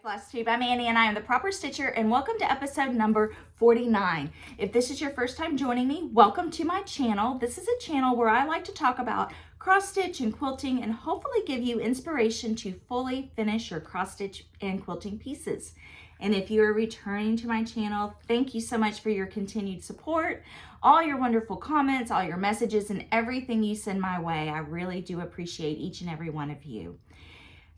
Flosstube. I'm Annie and I am the Proper Stitcher, and welcome to episode number 49. If this is your first time joining me, welcome to my channel. This is a channel where I like to talk about cross stitch and quilting and hopefully give you inspiration to fully finish your cross stitch and quilting pieces. And if you are returning to my channel, thank you so much for your continued support, all your wonderful comments, all your messages, and everything you send my way. I really do appreciate each and every one of you.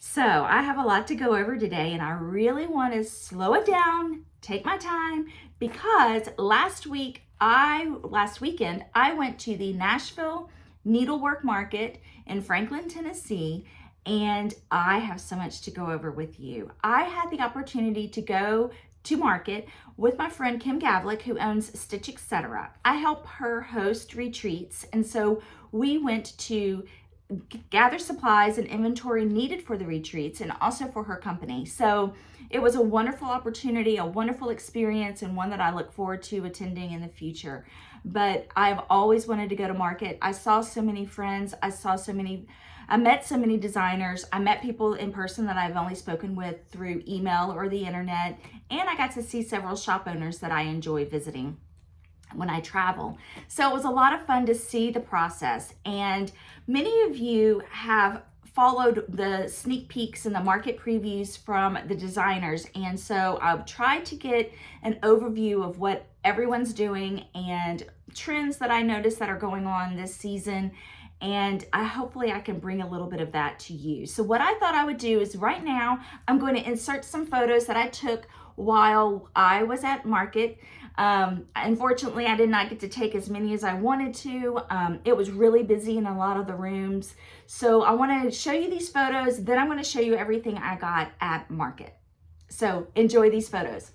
So I have a lot to go over today, and I really want to slow it down, take my time, because last weekend I went to the Nashville Needlework Market in Franklin, Tennessee, and I have so much to go over with you. I had the opportunity to go to market with my friend Kim Gavlik, who owns Stitch Etc. I help her host retreats, and so we went to gather supplies and inventory needed for the retreats and also for her company. So it was a wonderful opportunity, a wonderful experience, and one that I look forward to attending in the future. But I've always wanted to go to market. I saw so many friends. I met so many designers. I met people in person that I've only spoken with through email or the internet. And I got to see several shop owners that I enjoy visiting when I travel. So it was a lot of fun to see the process. And many of you have followed the sneak peeks and the market previews from the designers. And so I've tried to get an overview of what everyone's doing and trends that I noticed that are going on this season. And hopefully I can bring a little bit of that to you. So what I thought I would do is right now, I'm going to insert some photos that I took while I was at market. Unfortunately, I did not get to take as many as I wanted to. It was really busy in a lot of the rooms. So I want to show you these photos, then I'm going to show you everything I got at market. So enjoy these photos.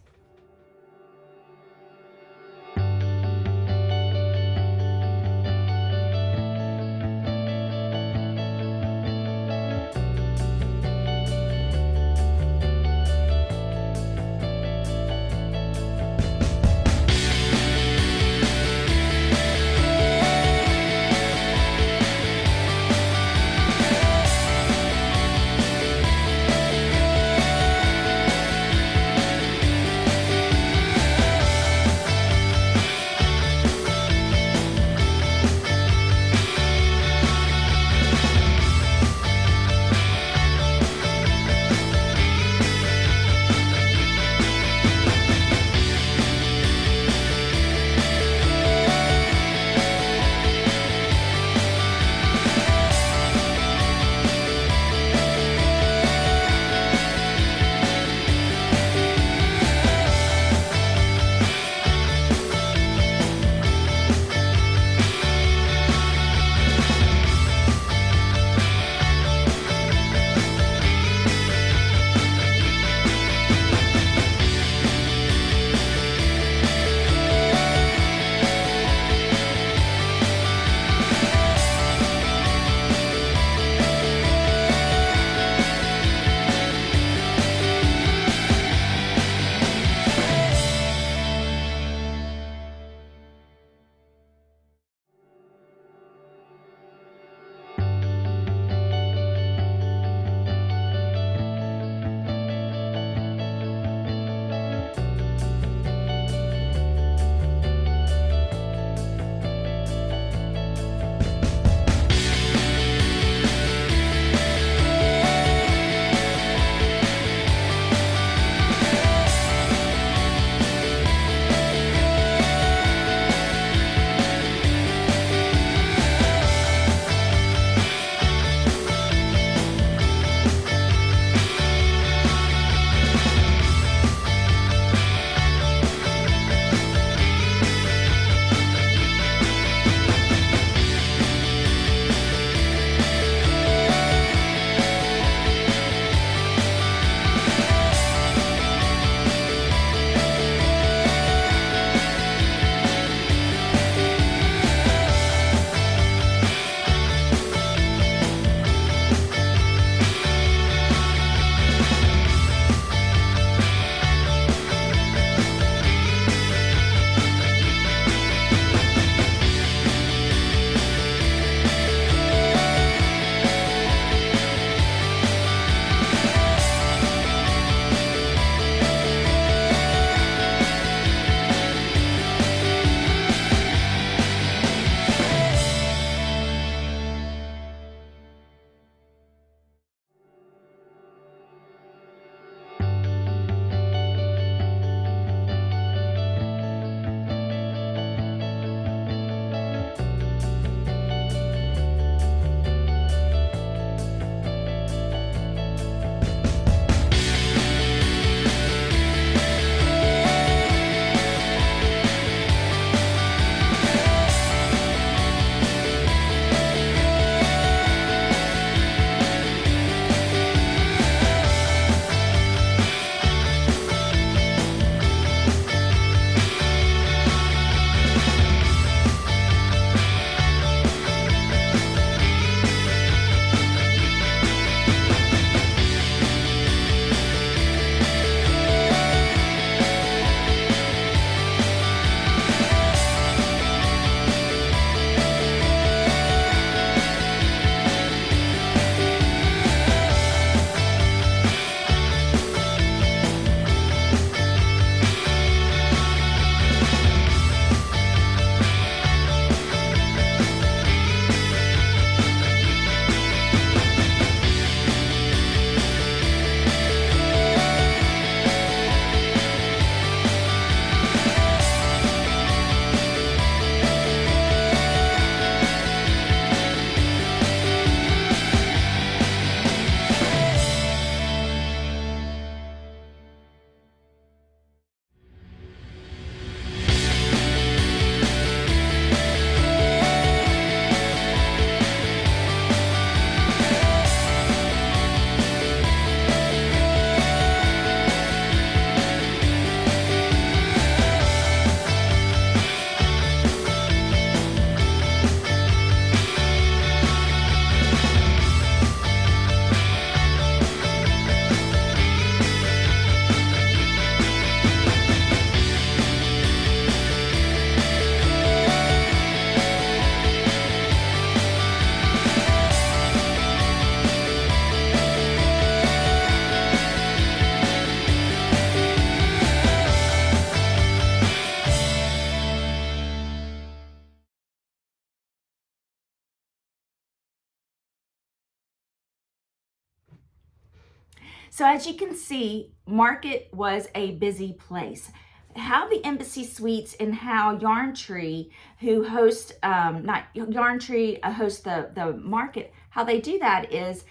So as you can see, Market was a busy place. How the Embassy Suites and how Yarn Tree, who host, not Yarn Tree, hosts the market, how they do that is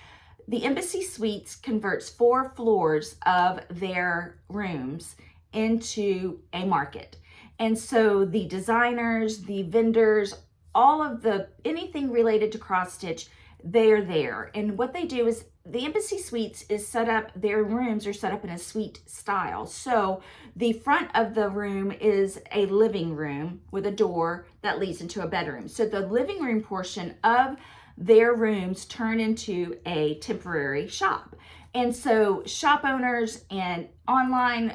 the Embassy Suites converts 4 floors of their rooms into a market. And so the designers, the vendors, all of anything related to cross stitch, they're there. And what they do is the Embassy Suites is set up, their rooms are set up in a suite style. So the front of the room is a living room with a door that leads into a bedroom. So the living room portion of their rooms turn into a temporary shop. And so shop owners and online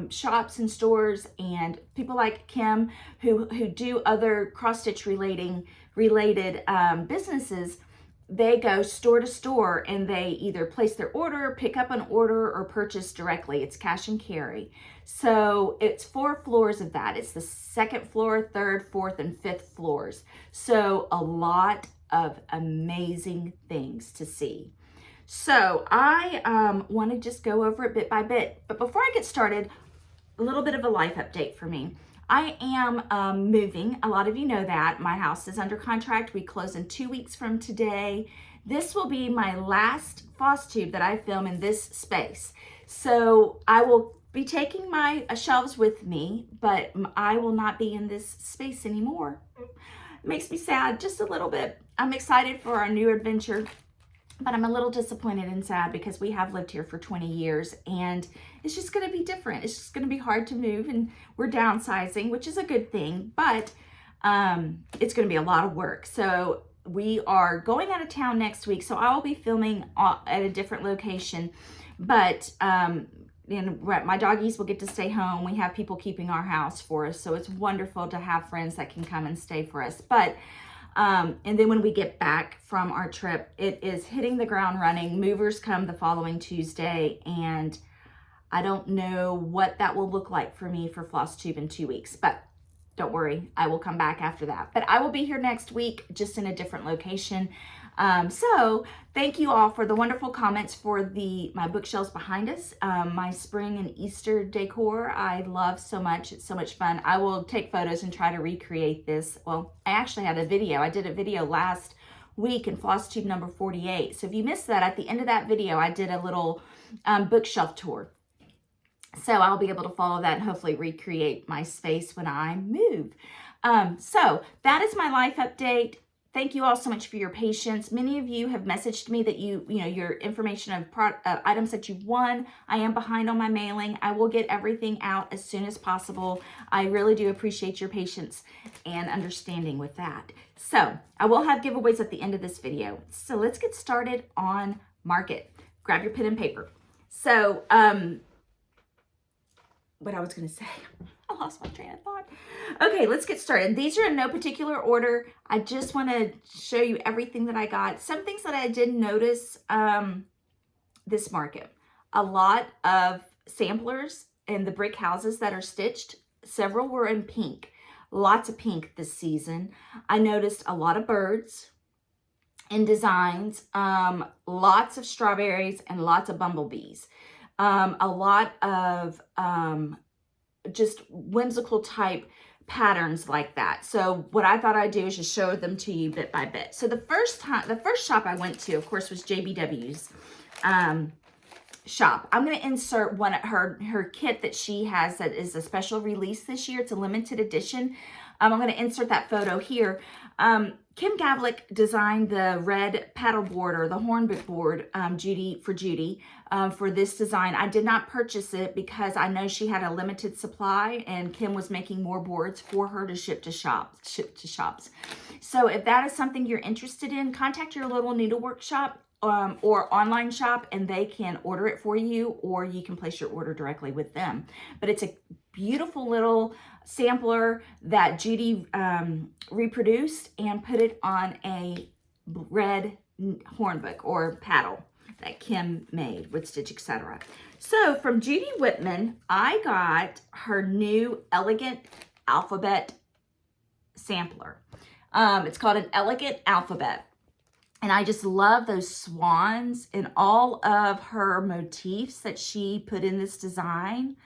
shops and stores and people like Kim who do other cross-stitch related businesses, they go store to store and they either place their order, pick up an order, or purchase directly. It's cash and carry. So it's 4 floors of that. It's the 2nd floor, 3rd, 4th, and 5th floors. So a lot of amazing things to see. So I want to just go over it bit by bit. But before I get started, a little bit of a life update for me. I am moving. A lot of you know that. My house is under contract. We close in 2 weeks from today. This will be my last Flosstube that I film in this space. So I will be taking my shelves with me, but I will not be in this space anymore. It makes me sad just a little bit. I'm excited for our new adventure, but I'm a little disappointed and sad because we have lived here for 20 years and it's just going to be different. It's just going to be hard to move, and we're downsizing, which is a good thing, but it's going to be a lot of work. So we are going out of town next week, so I will be filming at a different location, but and my doggies will get to stay home. We have people keeping our house for us, so it's wonderful to have friends that can come and stay for us. But and then when we get back from our trip, it is hitting the ground running. Movers come the following Tuesday, and I don't know what that will look like for me for Flosstube in 2 weeks, but don't worry, I will come back after that. But I will be here next week, just in a different location. So thank you all for the wonderful comments for my bookshelves behind us. My spring and Easter decor, I love so much. It's so much fun. I will take photos and try to recreate this. Well, I actually had a video. I did a video last week in Flosstube number 48. So if you missed that, at the end of that video, I did a little bookshelf tour. So I'll be able to follow that and hopefully recreate my space when I move. So that is my life update. Thank you all so much for your patience. Many of you have messaged me that your information of items that you won. I am behind on my mailing. I will get everything out as soon as possible. I really do appreciate your patience and understanding with that. So I will have giveaways at the end of this video. So let's get started on Market. Grab your pen and paper. So, what I was going to say, I lost my train of thought. Okay, let's get started. These are in no particular order. I just want to show you everything that I got. Some things that I did notice this market. A lot of samplers in the brick houses that are stitched. Several were in pink. Lots of pink this season. I noticed a lot of birds in designs. Lots of strawberries and lots of bumblebees. A lot of just whimsical type patterns like that. So what I thought I'd do is just show them to you bit by bit. So the first shop I went to, of course, was JBW's shop. I'm going to insert one of her kit that she has that is a special release this year. It's a limited edition. I'm going to insert that photo here. Kim Gavlik designed the red paddle board or the hornbook board, Judy, for this design. I did not purchase it because I know she had a limited supply and Kim was making more boards for her to ship to shops. So if that is something you're interested in, contact your little needlework shop or online shop and they can order it for you, or you can place your order directly with them. But it's a beautiful little sampler that Judy reproduced and put it on a red hornbook or paddle that Kim made with stitch, etc. So from Judy Whitman, I got her new Elegant Alphabet sampler. It's called an Elegant Alphabet. And I just love those swans and all of her motifs that she put in this design.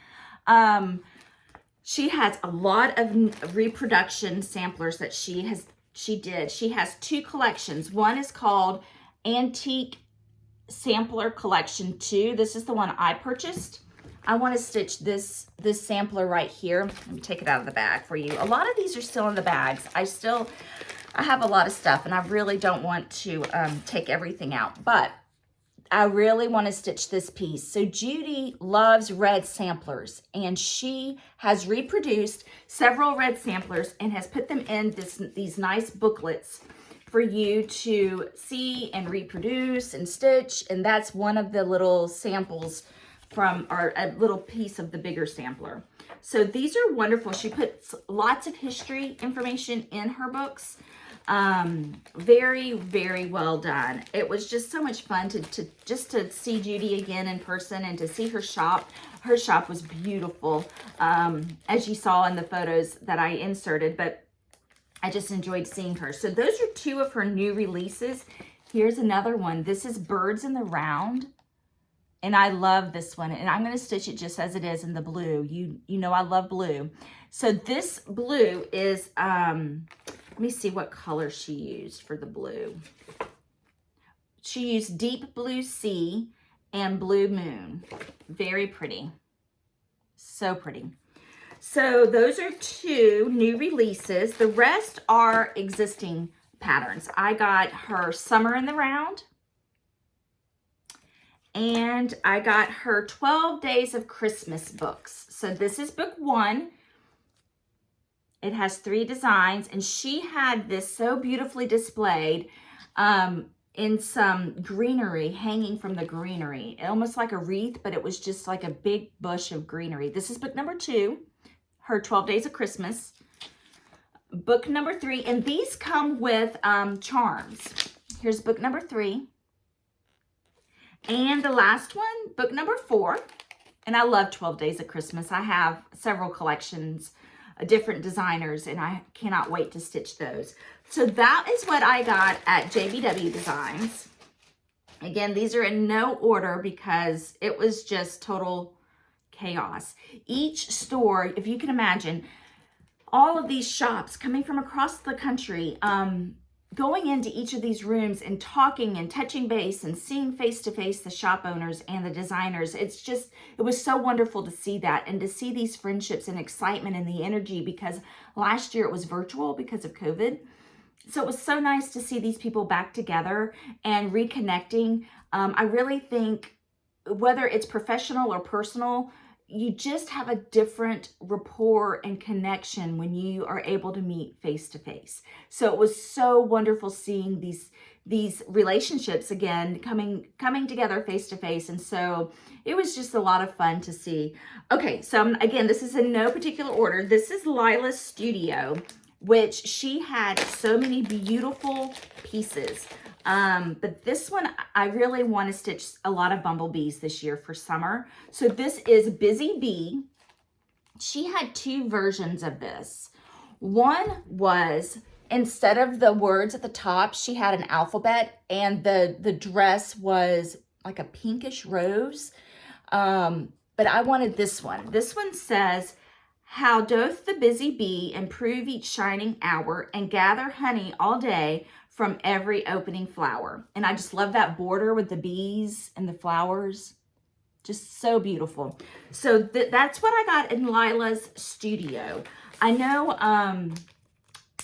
She has a lot of reproduction samplers that she did. She has 2 collections. One is called Antique Sampler Collection 2. This is the one I purchased. I want to stitch this sampler right here. Let me take it out of the bag for you. A lot of these are still in the bags. I have a lot of stuff, and I really don't want to take everything out, but I really want to stitch this piece. So Judy loves red samplers, and she has reproduced several red samplers and has put them in these nice booklets for you to see and reproduce and stitch. And that's one of the little samples from, or a little piece of the bigger sampler. So these are wonderful. She puts lots of history information in her books. Very, very well done. It was just so much fun to see Judy again in person and to see her shop. Her shop was beautiful, as you saw in the photos that I inserted, but I just enjoyed seeing her. So those are 2 of her new releases. Here's another one. This is Birds in the Round. And I love this one. And I'm going to stitch it just as it is in the blue. You know I love blue. So this blue is, let me see what color she used for the blue. She used Deep Blue Sea and Blue Moon. Very pretty. So pretty. So those are 2 new releases. The rest are existing patterns. I got her Summer in the Round. And I got her 12 Days of Christmas books. So this is book 1. It has 3 designs, and she had this so beautifully displayed in some greenery, hanging from the greenery, almost like a wreath, but it was just like a big bush of greenery. This is book number 2, her 12 Days of Christmas. Book number 3, and these come with charms. Here's book number 3. And the last one, book number 4. And I love 12 Days of Christmas. I have several collections, different designers, and I cannot wait to stitch those. So that is what I got at JBW Designs. Again, these are in no order because it was just total chaos. Each store, if you can imagine, all of these shops coming from across the country, going into each of these rooms and talking and touching base and seeing face to face the shop owners and the designers. It was so wonderful to see that and to see these friendships and excitement and the energy, because last year it was virtual because of COVID. So it was so nice to see these people back together and reconnecting. I really think whether it's professional or personal, you just have a different rapport and connection when you are able to meet face to face. So it was so wonderful seeing these relationships again coming together face to face. And so it was just a lot of fun to see. Okay, so again, this is in no particular order. This is Lila's Studio, which she had so many beautiful pieces. But this one, I really want to stitch a lot of bumblebees this year for summer. So this is Busy Bee. She had 2 versions of this. One was, instead of the words at the top, she had an alphabet, and the dress was like a pinkish rose. But I wanted this one. This one says, "How doth the busy bee improve each shining hour and gather honey all day from every opening flower." And I just love that border with the bees and the flowers. Just so beautiful. So that's what I got in Lila's Studio. I know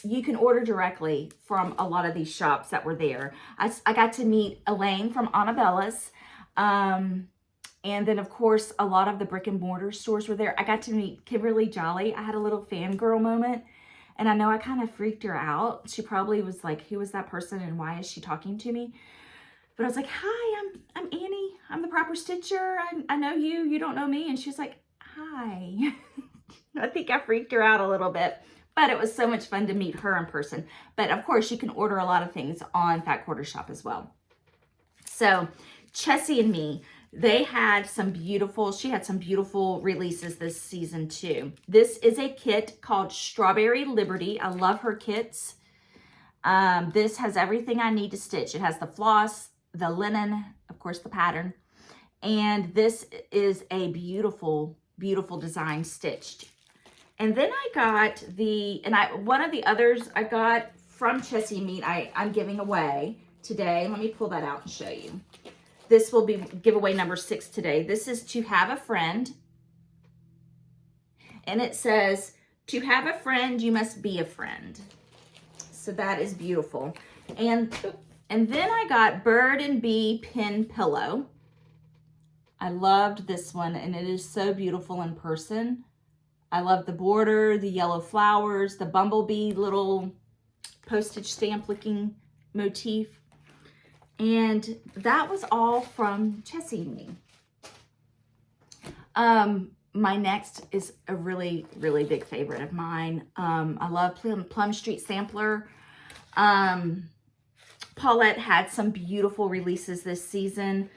you can order directly from a lot of these shops that were there. I got to meet Elaine from Annabella's. And then, of course, a lot of the brick and mortar stores were there. I got to meet Kimberly Jolly. I had a little fangirl moment. And I know I kind of freaked her out. She probably was like, who is that person and why is she talking to me? But I was like, hi, I'm Annie. I'm the proper stitcher. I know you. You don't know me. And she was like, hi. I think I freaked her out a little bit. But it was so much fun to meet her in person. But, of course, you can order a lot of things on Fat Quarter Shop as well. So, Chessie and me, she had some beautiful releases this season too. This is a kit called Strawberry Liberty. I love her kits. This has everything I need to stitch. It has the floss, the linen, of course, the pattern. And this is a beautiful, beautiful design stitched. And then I got one of the others I got from Chessie Meat I'm giving away today. Let me pull that out and show you. This will be giveaway number 6 today. This is To Have a Friend. And it says, to have a friend, you must be a friend. So that is beautiful. And then I got Bird and Bee Pin Pillow. I loved this one, and it is so beautiful in person. I love the border, the yellow flowers, the bumblebee little postage stamp looking motif. And that was all from Chessie and me. My next is a really, really big favorite of mine. I love Plum Street Sampler. Paulette had some beautiful releases this season.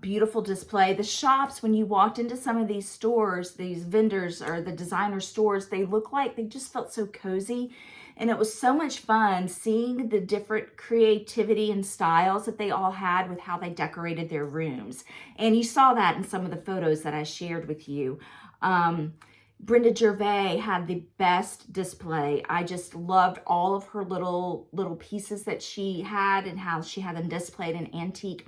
Beautiful display. The shops, when you walked into some of these stores, these vendors or the designer stores, they look like they just felt so cozy. And it was so much fun seeing the different creativity and styles that they all had with how they decorated their rooms. And you saw that in some of the photos that I shared with you. Brenda Gervais had the best display. I just loved all of her little pieces that she had and how she had them displayed in antique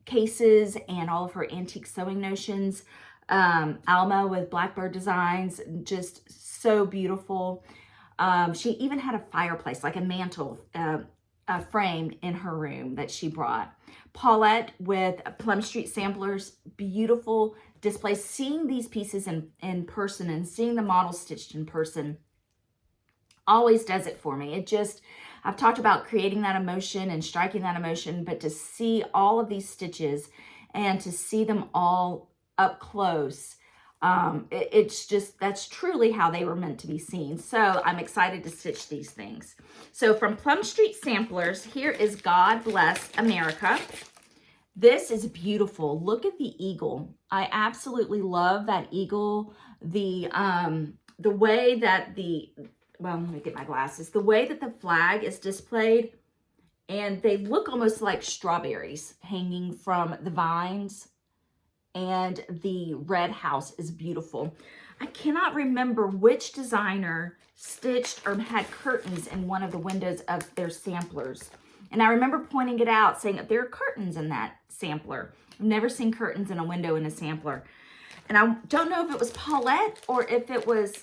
cases and all of her antique sewing notions. Alma with Blackbird Designs, just so beautiful. She even had a fireplace, like a mantle framed in her room that she brought. Paulette with Plum Street Samplers, beautiful displays. Seeing these pieces in person and seeing the model stitched in person always does it for me. I've talked about creating that emotion and striking that emotion, but to see all of these stitches and to see them all up close, that's truly how they were meant to be seen. So I'm excited to stitch these things. So from Plum Street Samplers, here is God Bless America. This is beautiful. Look at the eagle. I absolutely love that eagle. The way that well, let me get my glasses. The way that the flag is displayed, and they look almost like strawberries hanging from the vines. And the red house is beautiful. I cannot remember which designer stitched or had curtains in one of the windows of their samplers. And I remember pointing it out, saying that there are curtains in that sampler. I've never seen curtains in a window in a sampler. And I don't know if it was Paulette or if it was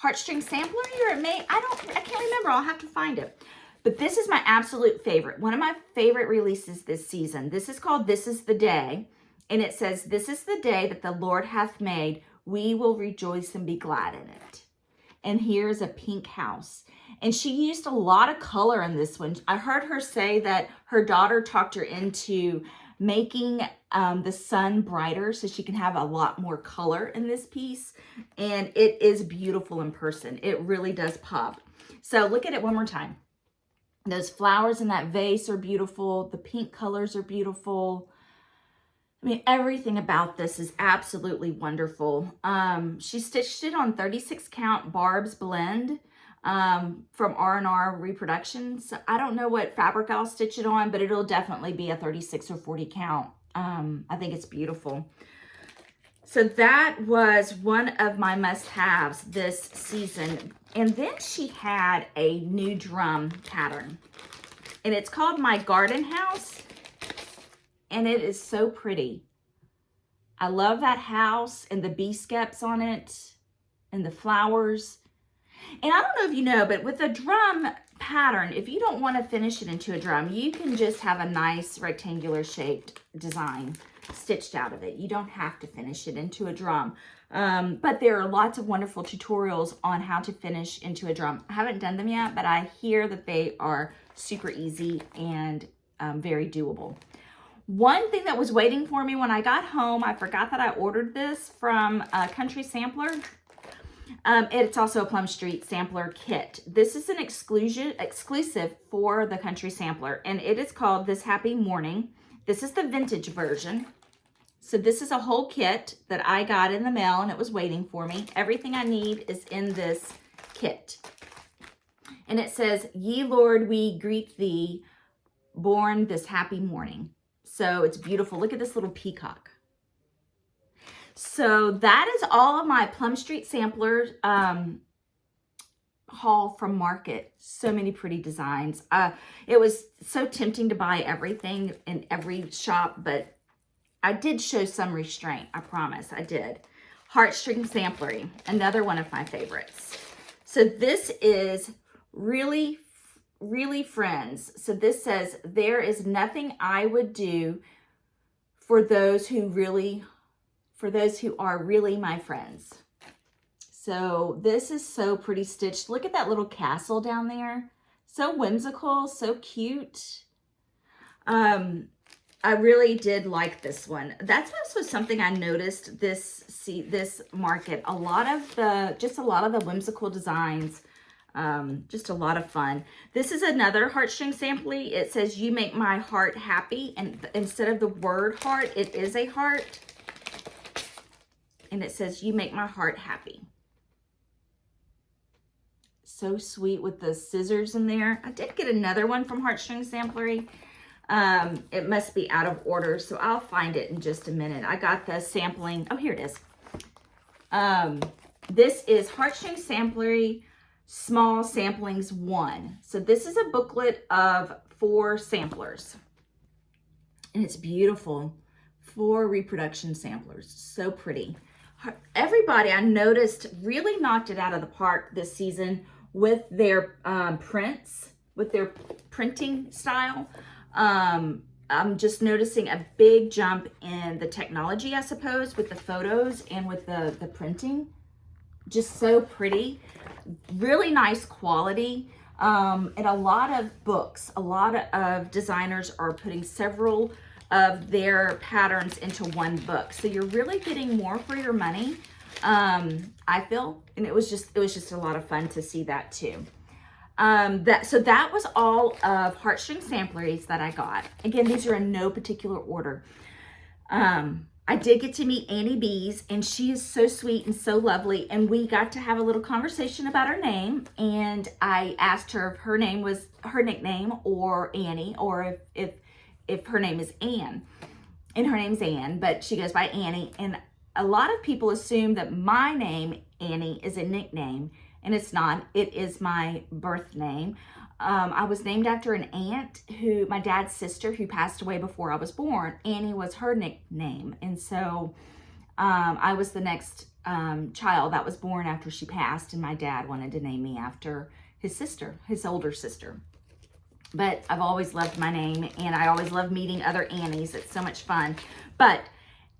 Heartstring Sampler, or it may, I can't remember. I'll have to find it. But this is my absolute favorite. One of my favorite releases this season. This is called This Is the Day. And it says, this is the day that the Lord hath made. We will rejoice and be glad in it. And here's a pink house. And she used a lot of color in this one. I heard her say that her daughter talked her into making the sun brighter so she can have a lot more color in this piece. And it is beautiful in person. It really does pop. So look at it one more time. Those flowers in that vase are beautiful. The pink colors are beautiful. I mean, everything about this is absolutely wonderful. She stitched it on 36 count Barb's Blend from R&R Reproductions. I don't know what fabric I'll stitch it on, but it'll definitely be a 36 or 40 count. I think it's beautiful. So that was one of my must-haves this season. And then she had a new drum pattern. And it's called My Garden House. And it is so pretty. I love that house and the bee skeps on it and the flowers. And I don't know if you know, but with a drum pattern, if you don't want to finish it into a drum, you can just have a nice rectangular shaped design stitched out of it. You don't have to finish it into a drum. But there are lots of wonderful tutorials on how to finish into a drum. I haven't done them yet, but I hear that they are super easy and very doable. One thing that was waiting for me when I got home, I forgot that I ordered this from Country Sampler. It's also a Plum Street Sampler kit. This is an exclusive for the Country Sampler, and it is called This Happy Morning. This is the vintage version. So this is a whole kit that I got in the mail, and it was waiting for me. Everything I need is in this kit. And it says, "Ye Lord, we greet thee, born this happy morning." So it's beautiful. Look at this little peacock. So that is all of my Plum Street Sampler haul from Market. So many pretty designs. It was so tempting to buy everything in every shop, but I did show some restraint. I promise I did. Heartstring Samplery, another one of my favorites. So this is really, really friends. So this says, "There is nothing I would do for those who are really my friends." So this is so pretty stitched. Look at that little castle down there. So whimsical, so cute. I really did like this one. That's also something I noticed this market. A lot of the whimsical designs. Just a lot of fun. This is another heartstring sampling. It says, "You make my heart happy," and instead of the word heart, it is a heart. And it says, "You make my heart happy." So sweet with the scissors in there. I did get another one from Heartstring Samplery. It must be out of order, so I'll find it in just a minute. I got the sampling. Oh, here it is. This is Heartstring Samplery Small Samplings 1. So this is a booklet of 4 samplers. And it's beautiful. 4 reproduction samplers. So pretty. Everybody, I noticed, really knocked it out of the park this season with their prints, with their printing style. I'm just noticing a big jump in the technology, I suppose, with the photos and with the printing. Just so pretty. Really nice quality. And a lot of books, a lot of designers are putting several of their patterns into one book. So you're really getting more for your money, I feel. And it was just a lot of fun to see that too. So that was all of Heartstring Sampleries that I got. Again, these are in no particular order. I did get to meet Annie Bees, and she is so sweet and so lovely. And we got to have a little conversation about her name. And I asked her if her name was her nickname or Annie, or if her name is Anne. And her name's Anne, but she goes by Annie. And a lot of people assume that my name, Annie, is a nickname. And it's not. It is my birth name. I was named after an aunt my dad's sister, who passed away before I was born. Annie was her nickname. And so I was the next child that was born after she passed, and my dad wanted to name me after his sister, his older sister. But I've always loved my name, and I always love meeting other Annies. It's so much fun. But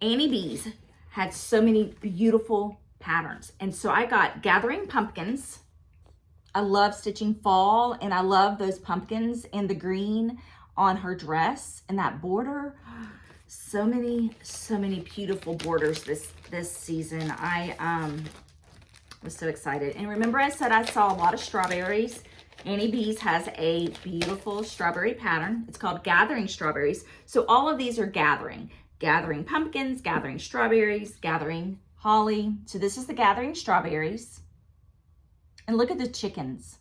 Annie Bees had so many beautiful patterns. And so I got Gathering Pumpkins. I love stitching fall, and I love those pumpkins and the green on her dress and that border. So many beautiful borders this season. I was so excited. And remember, I said I saw a lot of strawberries. Annie Bees has a beautiful strawberry pattern. It's called Gathering Strawberries. So all of these are gathering pumpkins, gathering strawberries, gathering holly. So this is the Gathering Strawberries. And look at the chickens.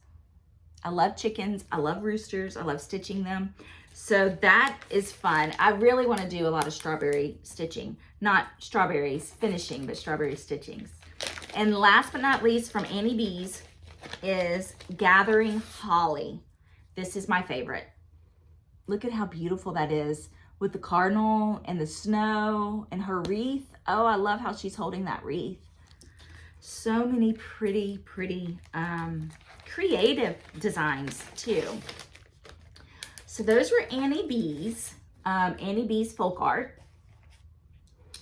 I love chickens. I love roosters. I love stitching them. So that is fun. I really want to do a lot of strawberry stitching. Not strawberries finishing, but strawberry stitchings. And last but not least, from Annie Bees is Gathering Holly. This is my favorite. Look at how beautiful that is with the cardinal and the snow and her wreath. Oh, I love how she's holding that wreath. So many pretty creative designs too. So those were Annie Bees, Annie Bees Folk Art.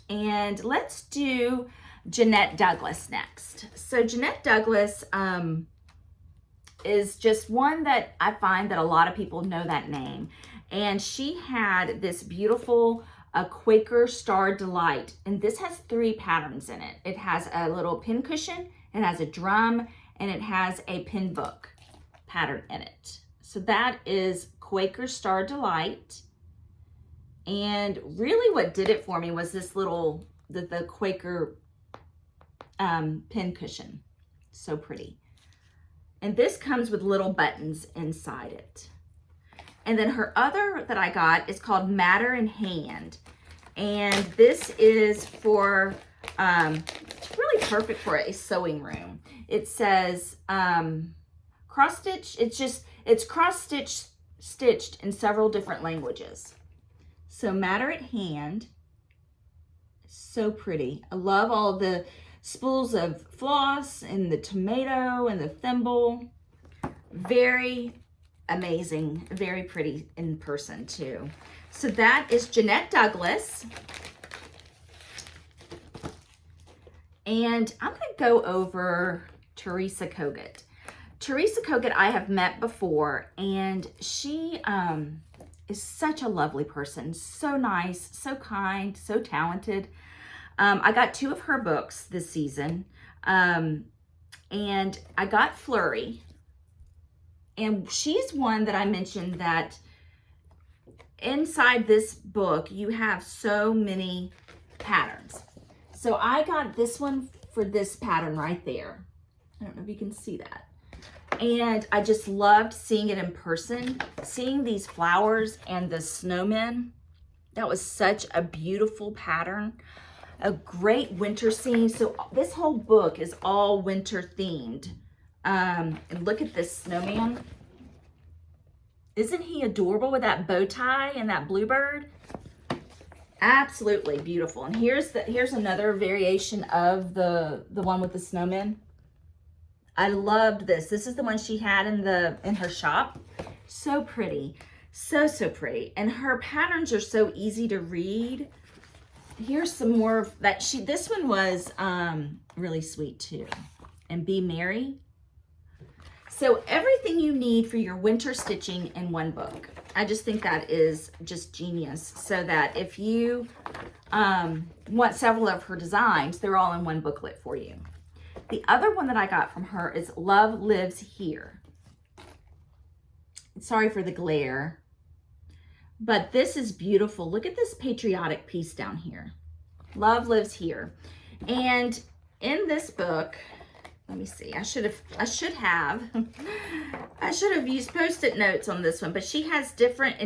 And let's do Jeanette Douglas next. So Jeanette Douglas is just one that I find that a lot of people know that name. And she had this beautiful Quaker Star Delight, and this has 3 patterns in it. It has a little pin cushion, it has a drum, and it has a pin book pattern in it. So that is Quaker Star Delight. And really what did it for me was this little, the Quaker pin cushion. So pretty. And this comes with little buttons inside it. And then her other that I got is called Matter in Hand. And this is for, it's really perfect for a sewing room. It says cross stitch, it's cross stitched in several different languages. So Matter at Hand, so pretty. I love all the spools of floss and the tomato and the thimble. Very amazing, very pretty in person too. So that is Jeanette Douglas. And I'm going to go over Theresa Kogut. Theresa Kogut I have met before, and she is such a lovely person. So nice, so kind, so talented. I got 2 of her books this season, and I got Flurry. And she's one that I mentioned that inside this book, you have so many patterns. So I got this one for this pattern right there. I don't know if you can see that. And I just loved seeing it in person, seeing these flowers and the snowmen. That was such a beautiful pattern. A great winter scene. So this whole book is all winter themed. And look at this snowman. Isn't he adorable with that bow tie and that bluebird? Absolutely beautiful. And here's another variation of the one with the snowman. I loved this. This is the one she had in her shop. So pretty. So pretty. And her patterns are so easy to read. Here's some more of that. This one was really sweet too. And Be Merry. So everything you need for your winter stitching in one book. I just think that is just genius. So that if you want several of her designs, they're all in one booklet for you. The other one that I got from her is Love Lives Here. Sorry for the glare. But this is beautiful. Look at this patriotic piece down here. Love Lives Here. And in this book, let me see. I should have used Post-it notes on this one, but she has different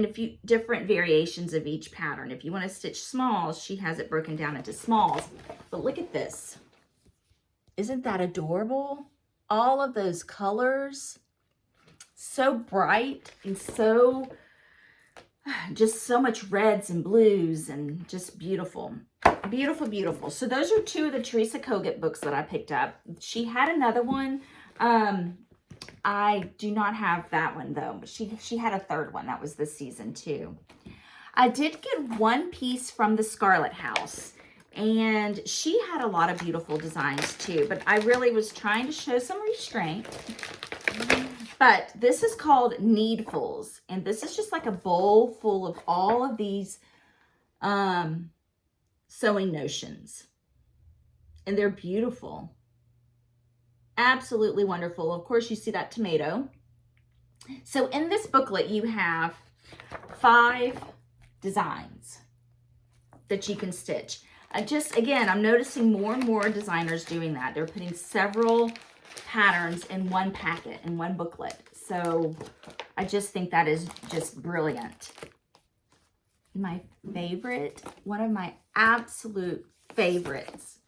variations of each pattern. If you want to stitch smalls, she has it broken down into smalls. But look at this. Isn't that adorable? All of those colors, so bright and so just so much reds and blues and just beautiful. Beautiful, beautiful. So those are 2 of the Theresa Kogut books that I picked up. She had another one. I do not have that one though, but she had a 3rd one. That was this season too. I did get one piece from the Scarlet House, and she had a lot of beautiful designs too, but I really was trying to show some restraint. But this is called Needfuls, and this is just like a bowl full of all of these sewing notions, and they're beautiful. Absolutely wonderful. Of course, you see that tomato. So in this booklet, you have 5 designs that you can stitch. Again, I'm noticing more and more designers doing that. They're putting several patterns in one packet, in one booklet. So I just think that is just brilliant. My favorite, one of my absolute favorites,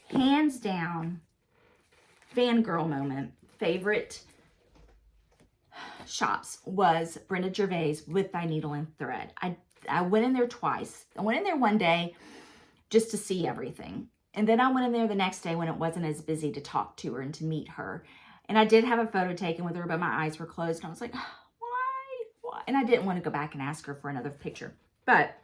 hands down, fangirl moment, favorite shops was Brenda Gervais with Thy Needle and Thread. I went in there twice. I went in there one day just to see everything. And then I went in there the next day when it wasn't as busy to talk to her and to meet her. And I did have a photo taken with her, but my eyes were closed. And I was like, why? And I didn't want to go back and ask her for another picture. But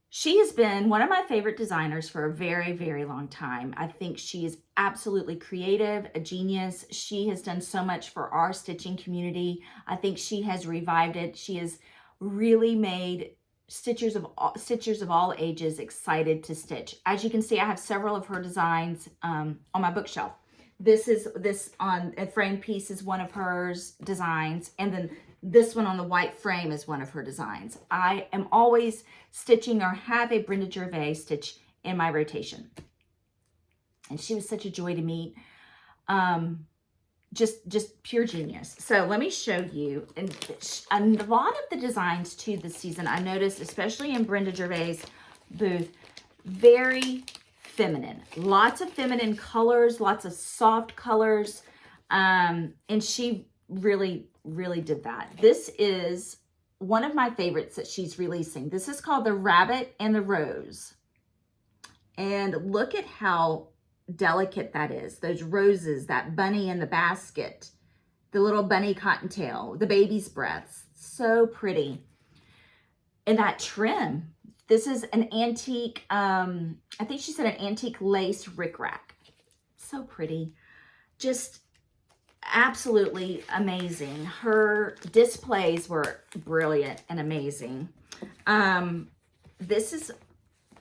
she has been one of my favorite designers for a very, very long time. I think she is absolutely creative, a genius. She has done so much for our stitching community. I think she has revived it. She has really made stitchers of all ages excited to stitch. As you can see, I have several of her designs on my bookshelf. This on a frame piece is one of hers designs, and then this one on the white frame is one of her designs. I am always stitching or have a Brenda Gervais stitch in my rotation. And she was such a joy to meet. just pure genius. So let me show you, and a lot of the designs too this season, I noticed, especially in Brenda Gervais' booth, very feminine. Lots of feminine colors, lots of soft colors, and she really, really did that. This is one of my favorites that she's releasing. This is called The Rabbit and the Rose. And look at how delicate that is. Those roses, that bunny in the basket, the little bunny cottontail, the baby's breaths. So pretty. And that trim. This is an antique, I think she said an antique lace rickrack. So pretty. Just absolutely amazing. Her displays were brilliant and amazing. This is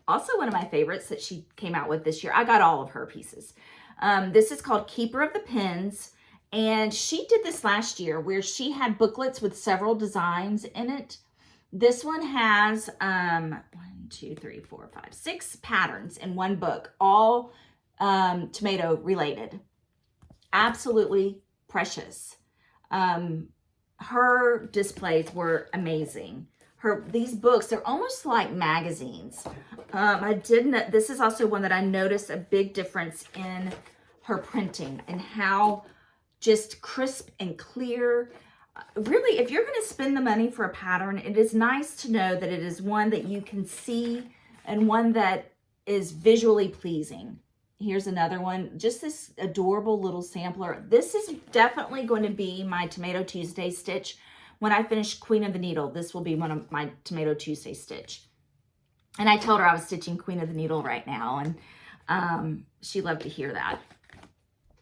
also one of my favorites that she came out with this year. I got all of her pieces. This is called Keeper of the Pens. And she did this last year where she had booklets with several designs in it. This one has 1, 2, 3, 4, 5, 6 patterns in one book, all tomato related. Absolutely precious. Her displays were amazing. These books, they're almost like magazines. This is also one that I noticed a big difference in her printing and how just crisp and clear. Really, if you're going to spend the money for a pattern, it is nice to know that it is one that you can see and one that is visually pleasing. Here's another one, just this adorable little sampler. This is definitely going to be my Tomato Tuesday stitch. When I finish Queen of the Needle, this will be one of my Tomato Tuesday stitch. And I told her I was stitching Queen of the Needle right now, and she loved to hear that.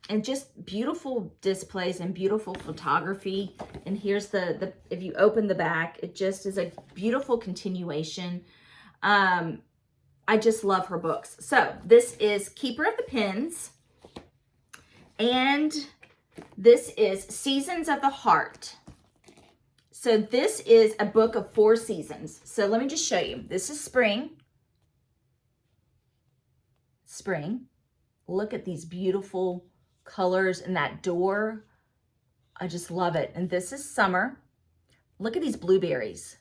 And just beautiful displays and beautiful photography. And here's if you open the back, it just is a beautiful continuation. I just love her books. So this is Keeper of the Pens, and this is Seasons of the Heart. So this is a book of 4 seasons. So let me just show you. This is spring. Spring. Look at these beautiful colors in that door. I just love it. And this is summer. Look at these blueberries.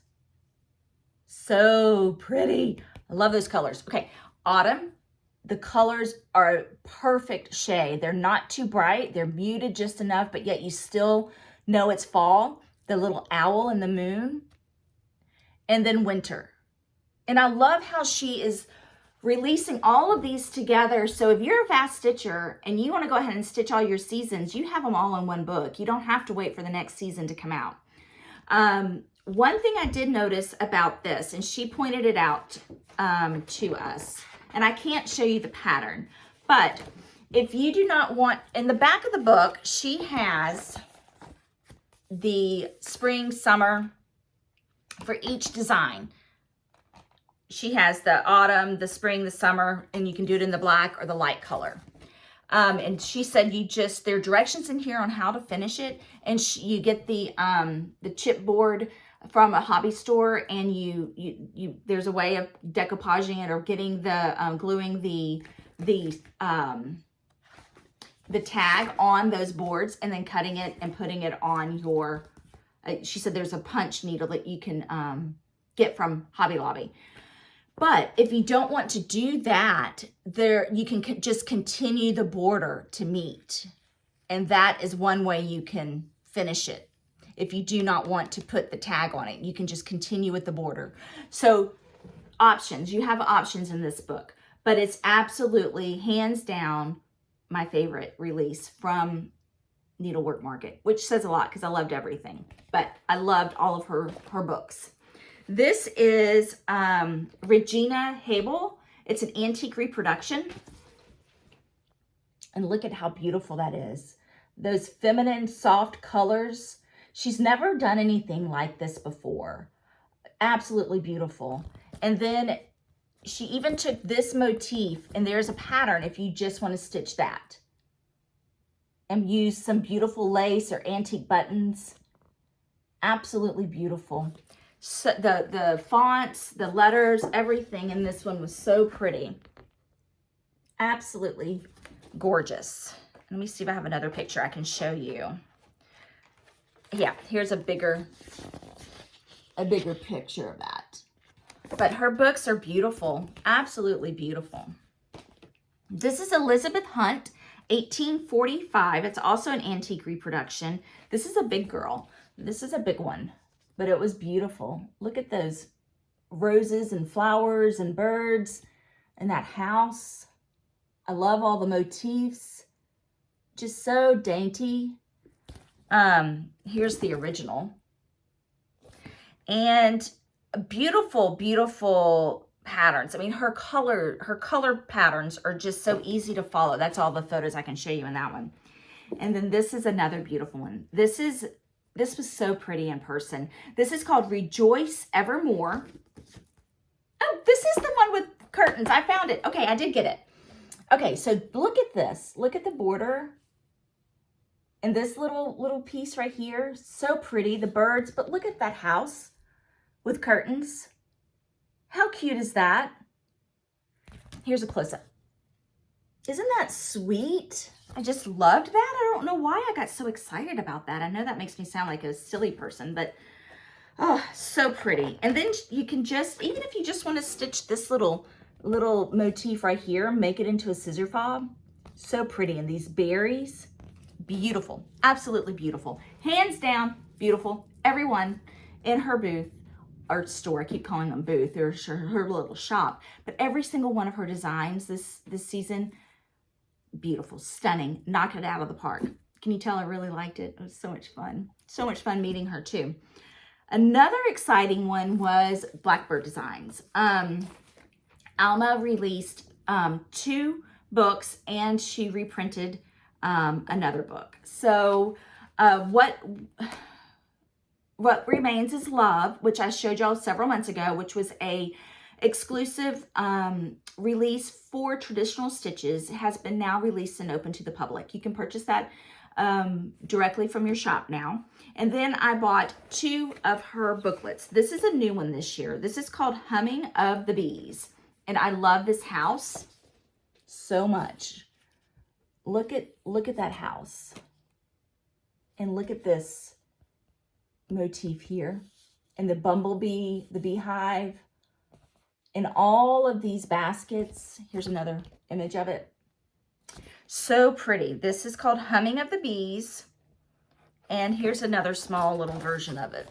So pretty. I love those colors. Okay, autumn. The colors are a perfect shade. They're not too bright. They're muted just enough, but yet you still know it's fall. The little owl and the moon. And then winter. And I love how she is releasing all of these together. So if you're a fast stitcher and you want to go ahead and stitch all your seasons, you have them all in one book. You don't have to wait for the next season to come out. One thing I did notice about this, and she pointed it out to us, and I can't show you the pattern, but if you do not want, in the back of the book, she has the spring, summer for each design. She has the autumn, the spring, the summer, and you can do it in the black or the light color. And she said there are directions in here on how to finish it, and you get the chipboard from a hobby store, and there's a way of decoupaging it or getting the gluing the tag on those boards and then cutting it and putting it on your. She said there's a punch needle that you can get from Hobby Lobby. But if you don't want to do that, you can just continue the border to meet. And that is one way you can finish it. If you do not want to put the tag on it, you can just continue with the border. So options, you have options in this book, but it's absolutely hands down my favorite release from Needlework Market, which says a lot because I loved everything, but I loved all of her books. This is Regina Habel. It's an antique reproduction. And look at how beautiful that is. Those feminine, soft colors. She's never done anything like this before. Absolutely beautiful. And then she even took this motif, and there's a pattern if you just want to stitch that. And use some beautiful lace or antique buttons. Absolutely beautiful. So the fonts, the letters, everything in this one was so pretty. Absolutely gorgeous. Let me see if I have another picture I can show you. Yeah, here's a bigger picture of that. But her books are beautiful, absolutely beautiful. This is Elizabeth Hunt, 1845. It's also an antique reproduction. This is a big girl. This is a big one, but it was beautiful. Look at those roses and flowers and birds and that house. I love all the motifs. Just so dainty. Here's the original. And beautiful, beautiful patterns. I mean, her color patterns are just so easy to follow. That's all the photos I can show you in that one. And then this is another beautiful one. This was so pretty in person. This is called Rejoice Evermore. Oh, this is the one with curtains. I found it. Okay, I did get it. Okay, so look at this. Look at the border. And this little piece right here. So pretty. The birds. But look at that house with curtains. How cute is that? Here's a close-up. Isn't that sweet? I just loved that. I don't know why I got so excited about that. I know that makes me sound like a silly person, but oh, so pretty. And then you can just, even if you just want to stitch this little motif right here, make it into a scissor fob. So pretty. And these berries, beautiful. Absolutely beautiful. Hands down, beautiful. Everyone in her booth or store, I keep calling them booth, or her little shop, but every single one of her designs this season, beautiful, stunning, knocked it out of the park. Can you tell I really liked it? It was so much fun. So much fun meeting her too. Another exciting one was Blackbird Designs. Alma released 2 books and she reprinted another book. So What Remains is Love, which I showed y'all several months ago, which was a exclusive release for traditional stitches, has been now released and open to the public. You can purchase that directly from your shop now. And then I bought 2 of her booklets. This is a new one this year. This is called Humming of the Bees. And I love this house so much. Look at that house. And look at this motif here, and the bumblebee, the beehive, and all of these baskets. Here's another image of it. So pretty. This is called Humming of the Bees, and here's another small little version of it.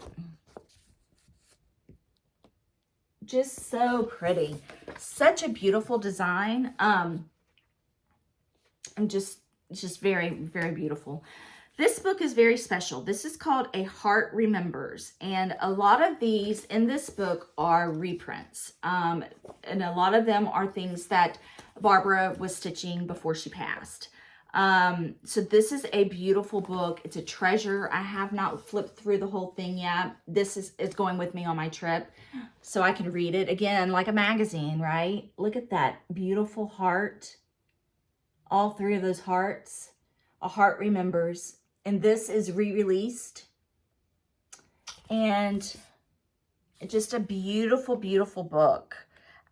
Just so pretty. Such a beautiful design. And just very, very beautiful. This book is very special. This is called A Heart Remembers. And a lot of these in this book are reprints. And a lot of them are things that Barbara was stitching before she passed. So this is a beautiful book. It's a treasure. I have not flipped through the whole thing yet. This is going with me on my trip so I can read it. Again, like a magazine, right? Look at that beautiful heart. All 3 of those hearts. A Heart Remembers. And this is re-released. And just a beautiful, beautiful book.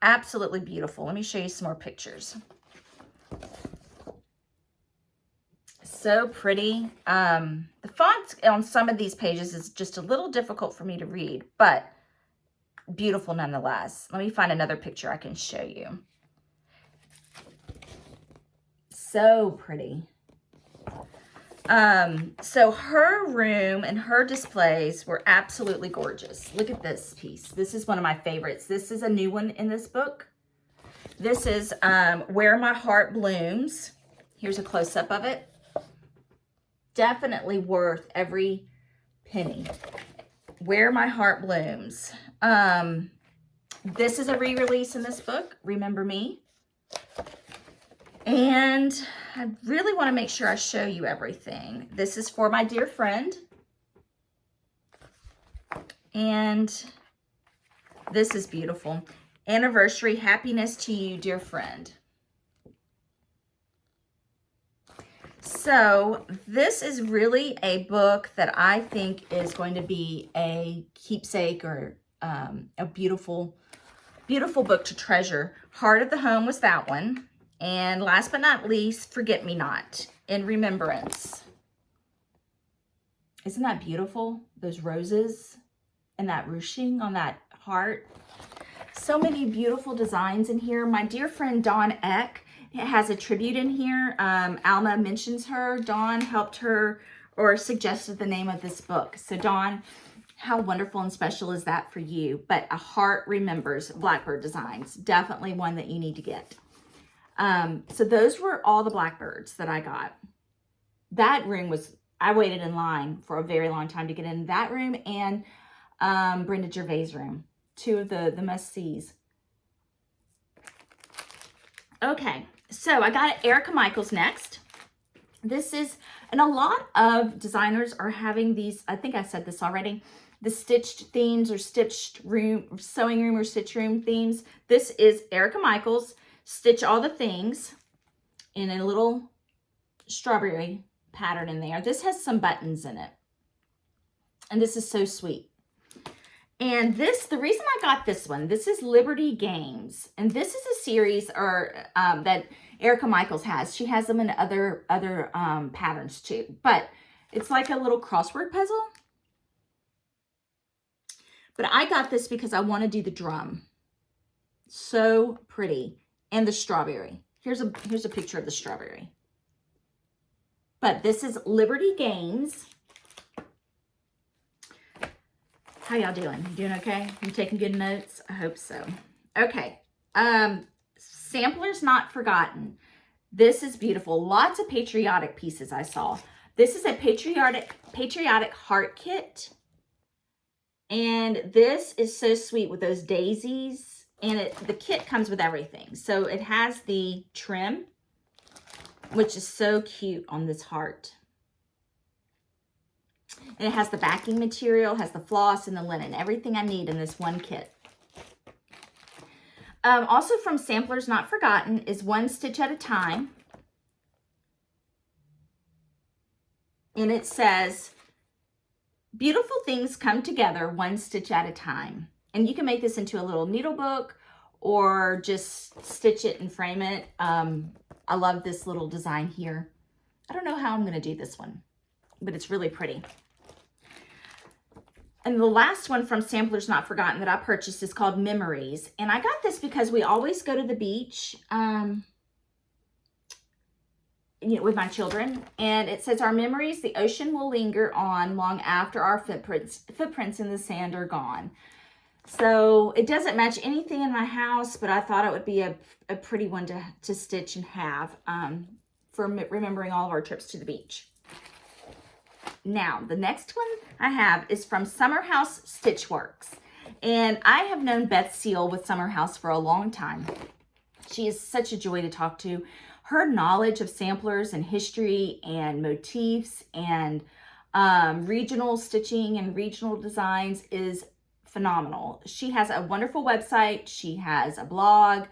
Absolutely beautiful. Let me show you some more pictures. So pretty. The font on some of these pages is just a little difficult for me to read, but beautiful nonetheless. Let me find another picture I can show you. So pretty. So her room and her displays were absolutely gorgeous. Look at this piece. This is one of my favorites. This is a new one in this book. This is Where My Heart Blooms. Here's a close-up of it. Definitely worth every penny. Where My Heart Blooms. This is a re-release in this book, Remember Me. And I really want to make sure I show you everything. This is For My Dear Friend. And this is beautiful. Anniversary, Happiness to You, Dear Friend. So this is really a book that I think is going to be a keepsake or a beautiful, beautiful book to treasure. Heart of the Home was that one. And last but not least, Forget Me Not. in remembrance. Isn't that beautiful? Those roses and that ruching on that heart. So many beautiful designs in here. My dear friend Dawn Eck has a tribute in here. Alma mentions her. Dawn helped her or suggested the name of this book. So Dawn, how wonderful and special is that for you? But A Heart Remembers, Blackbird Designs. Definitely one that you need to get. So those were all the Blackbirds that I got. That room was, I waited in line for a very long time to get in that room, and Brenda Gervais' room. Two of the must-sees. Okay, so I got Erica Michaels next. This is, and a lot of designers are having these, I think I said this already, the stitched themes or stitched room, sewing room or stitch room themes. This is Erica Michaels, Stitch All the Things, in a little strawberry pattern in there. This has some buttons in it. And this is so sweet. And this, the reason I got this one, this is Liberty Games. And this is a series that Erica Michaels has. She has them in other patterns too. But it's like a little crossword puzzle. But I got this because I want to do the drum. So pretty. And the strawberry. Here's a picture of the strawberry. But this is Liberty Games. How y'all doing? You doing okay? You taking good notes? I hope so. Okay. Samplers Not Forgotten. This is beautiful. Lots of patriotic pieces I saw. This is a patriotic heart kit. And this is so sweet with those daisies. And the kit comes with everything. So it has the trim, which is so cute on this heart. And it has the backing material, has the floss and the linen. Everything I need in this one kit. Also from Samplers Not Forgotten is One Stitch at a Time. And it says, beautiful things come together one stitch at a time. And you can make this into a little needle book or just stitch it and frame it. I love this little design here. I don't know how I'm going to do this one, but it's really pretty. And the last one from Samplers Not Forgotten that I purchased is called Memories. And I got this because we always go to the beach with my children. And it says, our memories, the ocean will linger on long after our footprints in the sand are gone. So it doesn't match anything in my house, but I thought it would be a pretty one to stitch and have for remembering all of our trips to the beach. Now, the next one I have is from Summer House Stitchworks. And I have known Beth Seal with Summer House for a long time. She is such a joy to talk to. Her knowledge of samplers and history and motifs and regional stitching and regional designs is phenomenal. She has a wonderful website. She has a blog.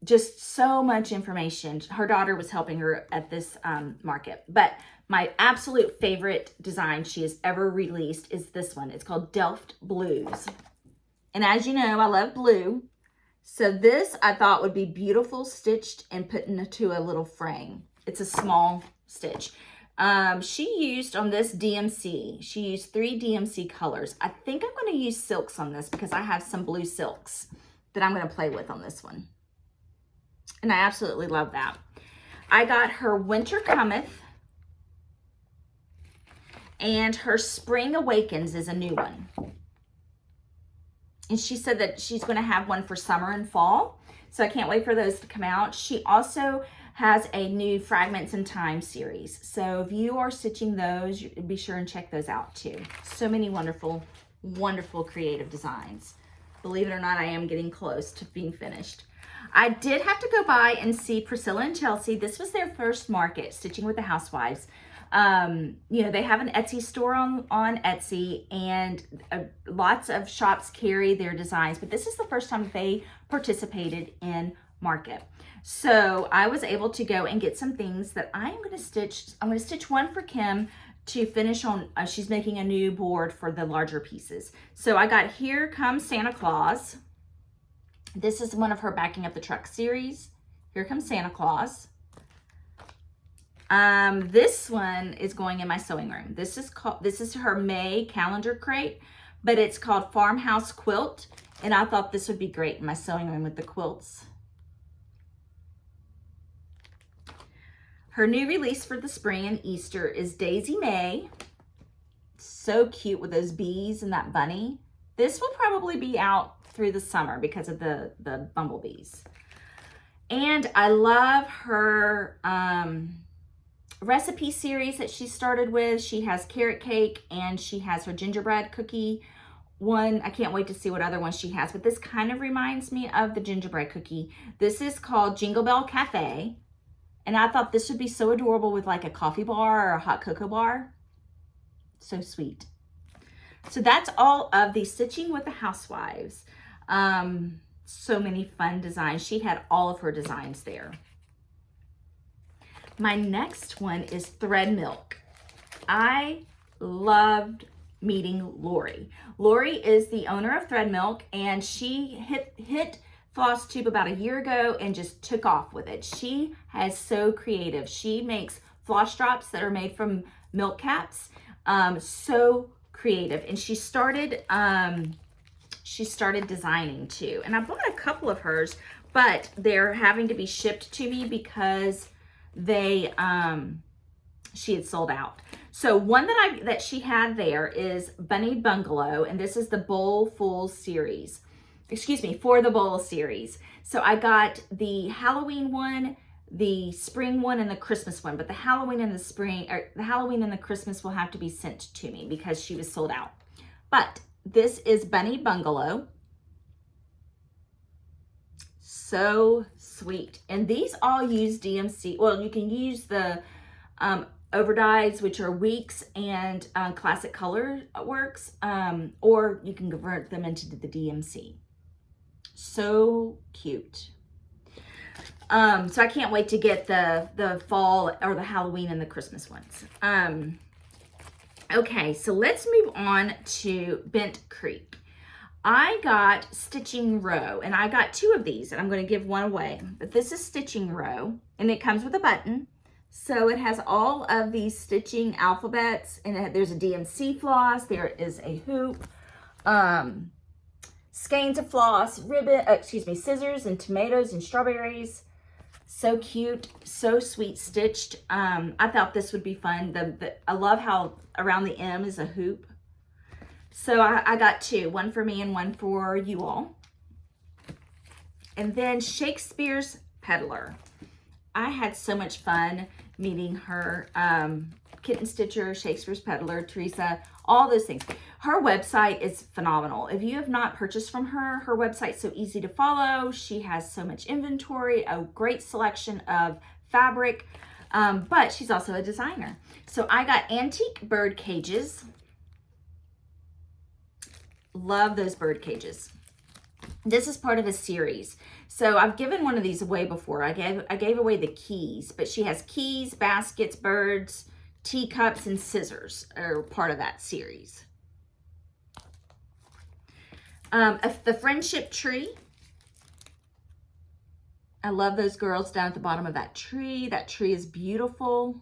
Just so much information. Her daughter was helping her at this market. But my absolute favorite design she has ever released is this one. It's called Delft Blues. And as you know, I love blue. So this I thought would be beautiful stitched and put into a little frame. It's a small stitch. She used on this DMC, she used 3 DMC colors. I think I'm going to use silks on this because I have some blue silks that I'm going to play with on this one. And I absolutely love that. I got her Winter Cometh. And her Spring Awakens is a new one. And she said that she's going to have one for summer and fall. So I can't wait for those to come out. She also has a new Fragments in Time series. So if you are stitching those, be sure and check those out too. So many wonderful, wonderful creative designs. Believe it or not, I am getting close to being finished. I did have to go by and see Priscilla and Chelsea. This was their first market, Stitching with the Housewives. You know, they have an Etsy store on Etsy, and lots of shops carry their designs, but this is the first time they participated in market. So I was able to go and get some things that I'm going to stitch. I'm going to stitch one for Kim to finish on. She's making a new board for the larger pieces. So I got Here Comes Santa Claus. This is one of her Backing Up the Truck series. Here Comes Santa Claus. This one is going in my sewing room. This is her May calendar crate, but it's called Farmhouse Quilt. And I thought this would be great in my sewing room with the quilts. Her new release for the spring and Easter is Daisy May. So cute with those bees and that bunny. This will probably be out through the summer because of the bumblebees. And I love her recipe series that she started with. She has carrot cake and she has her gingerbread cookie one. I can't wait to see what other ones she has, but this kind of reminds me of the gingerbread cookie. This is called Jingle Bell Cafe. And I thought this would be so adorable with like a coffee bar or a hot cocoa bar. So sweet. So that's all of the Stitching with the Housewives. So many fun designs. She had all of her designs there. My next one is Thread Milk. I loved meeting Lori. Lori is the owner of Thread Milk, and she hit Flosstube about a year ago and just took off with it. She is so creative. She makes floss drops that are made from milk caps. So creative. And she started designing too. And I bought a couple of hers, but they're having to be shipped to me because they she had sold out. So one that she had there is Bunny Bungalow, and this is the Bowl Full series. Excuse me, for the Bowl series. So I got the Halloween one, the spring one, and the Christmas one, but the Halloween and the Christmas will have to be sent to me because she was sold out. But this is Bunny Bungalow. So sweet. And these all use DMC. Well, you can use the overdyes, which are Weeks and Classic Color Works, or you can convert them into the DMC. So cute. So I can't wait to get the fall or the Halloween and the Christmas ones. Okay, so let's move on to Bent Creek. I got Stitching Row, and I got two of these, and I'm going to give one away. But this is Stitching Row, and it comes with a button. So it has all of these stitching alphabets, and there's a DMC floss, there is a hoop, skeins of floss, scissors and tomatoes and strawberries. So cute, so sweet stitched. I thought this would be fun. I love how around the M is a hoop. So I got two, one for me and one for you all. And then Shakespeare's Peddler. I had so much fun meeting her. Kitten Stitcher, Shakespeare's Peddler, Theresa, all those things. Her website is phenomenal. If you have not purchased from her, her website's so easy to follow. She has so much inventory, a great selection of fabric, but she's also a designer. So I got antique bird cages. Love those bird cages. This is part of a series. So I've given one of these away before. I gave away the keys, but she has keys, baskets, birds, teacups, and scissors are part of that series. The Friendship Tree. I love those girls down at the bottom of that tree. That tree is beautiful.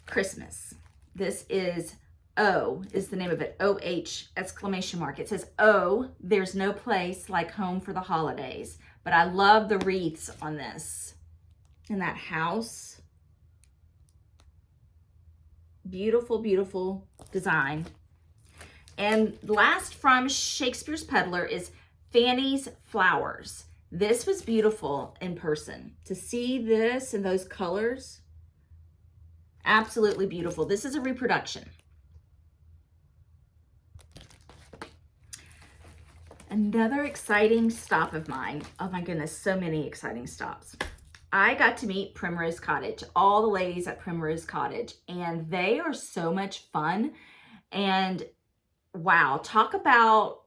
Christmas. This is O is the name of it. OH exclamation mark. It says, "Oh, there's no place like home for the holidays." But I love the wreaths on this. And that house. Beautiful, beautiful design. And last from Shakespeare's Peddler is Fanny's Flowers. This was beautiful in person. To see this and those colors, absolutely beautiful. This is a reproduction. Another exciting stop of mine. Oh my goodness, so many exciting stops. I got to meet Primrose Cottage, all the ladies at Primrose Cottage, and they are so much fun. And wow, talk about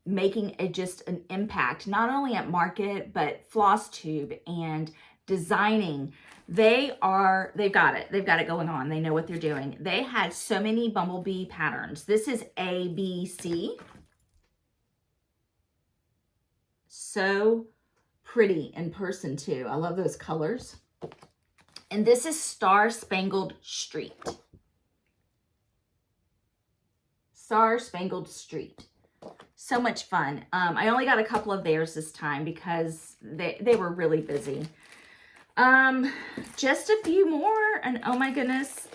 making just an impact, not only at market, but Flosstube and designing. They've got it. They've got it going on. They know what they're doing. They had so many bumblebee patterns. This is ABC. So pretty in person too. I love those colors. And this is Star Spangled Street. Star Spangled Street. So much fun. I only got a couple of theirs this time because they were really busy. Just a few more, and oh my goodness,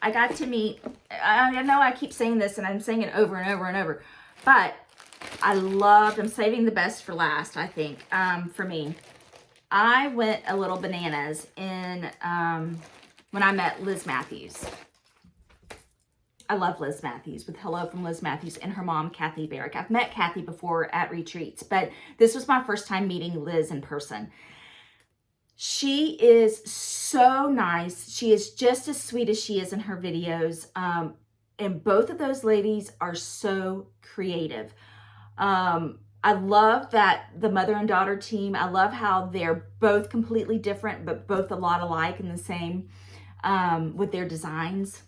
I got to meet, I know I keep saying this and I'm saying it over and over and over, but I'm saving the best for last, I think, for me. I went a little bananas when I met Liz Matthews. I love Liz Matthews with Hello from Liz Matthews and her mom, Kathy Barrick. I've met Kathy before at retreats, but this was my first time meeting Liz in person. She is so nice. She is just as sweet as she is in her videos. And both of those ladies are so creative. I love that the mother and daughter team, I love how they're both completely different, but both a lot alike and the same with their designs.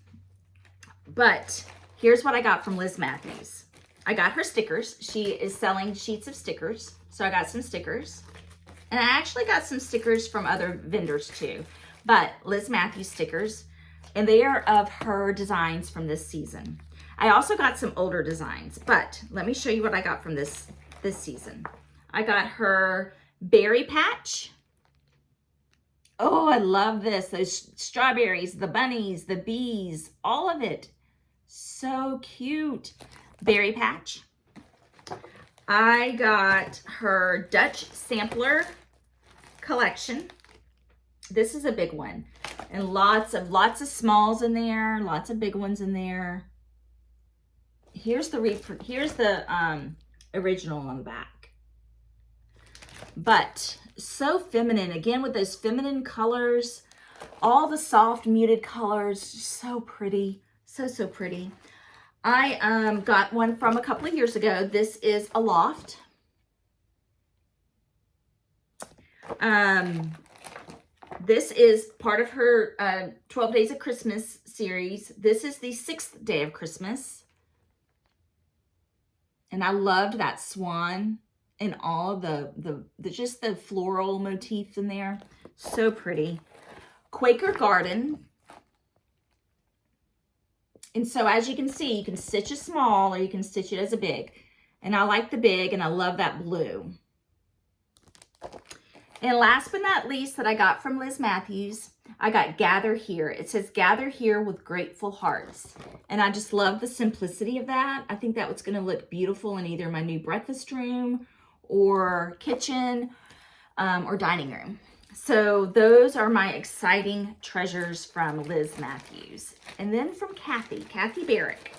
But here's what I got from Liz Matthews. I got her stickers. She is selling sheets of stickers. So I got some stickers. And I actually got some stickers from other vendors too. But Liz Matthews stickers. And they are of her designs from this season. I also got some older designs. But let me show you what I got from this season. I got her berry patch. Oh, I love this. Those strawberries, the bunnies, the bees, all of it. So cute. Berry patch. I got her Dutch sampler collection. This is a big one. And lots of smalls in there, lots of big ones in there. Here's the original on the back. But so feminine, again with those feminine colors, all the soft muted colors, so pretty, so pretty. I got one from a couple of years ago. This is a loft. This is part of her 12 Days of Christmas series. This is the 6th day of Christmas. And I loved that swan and all just the floral motif in there. So pretty. Quaker Garden. And so as you can see, you can stitch a small or you can stitch it as a big. And I like the big and I love that blue. And last but not least that I got from Liz Matthews, I got Gather Here. It says Gather Here with Grateful Hearts. And I just love the simplicity of that. I think that was going to look beautiful in either my new breakfast room or kitchen or dining room. So those are my exciting treasures from Liz Matthews. And then from Kathy Barrick.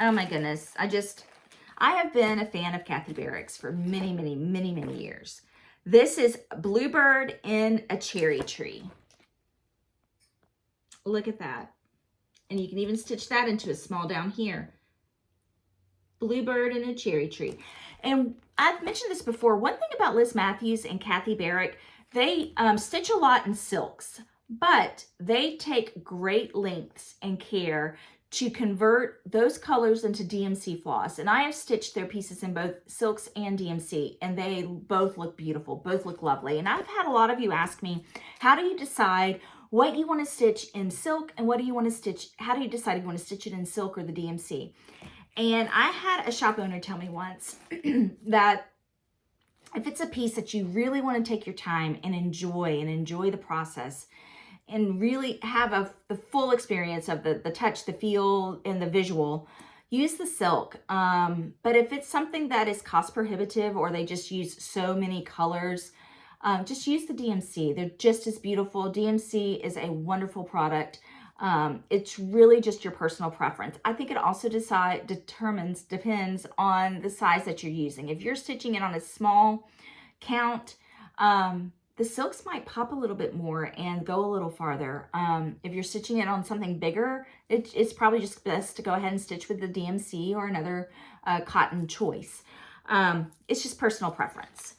Oh my goodness. I have been a fan of Kathy Barrick's for many years. This is Bluebird in a cherry tree. Look at that. And you can even stitch that into a small down here. Bluebird in a cherry tree. And I've mentioned this before. One thing about Liz Matthews and Kathy Barrick, they stitch a lot in silks, but they take great lengths and care to convert those colors into DMC floss. And I have stitched their pieces in both silks and DMC, and they both look beautiful, both look lovely. And I've had a lot of you ask me, how do you decide what you want to stitch in silk and what do you want to stitch? How do you decide if you want to stitch it in silk or the DMC? And I had a shop owner tell me once that if it's a piece that you really want to take your time and enjoy the process, and really have the full experience of the touch, the feel, and the visual, use the silk. But if it's something that is cost prohibitive or they just use so many colors, just use the DMC. They're just as beautiful. DMC is a wonderful product. It's really just your personal preference. I think it also depends on the size that you're using. If you're stitching it on a small count, the silks might pop a little bit more and go a little farther. If you're stitching it on something bigger, it's probably just best to go ahead and stitch with the DMC or another cotton choice. It's just personal preference.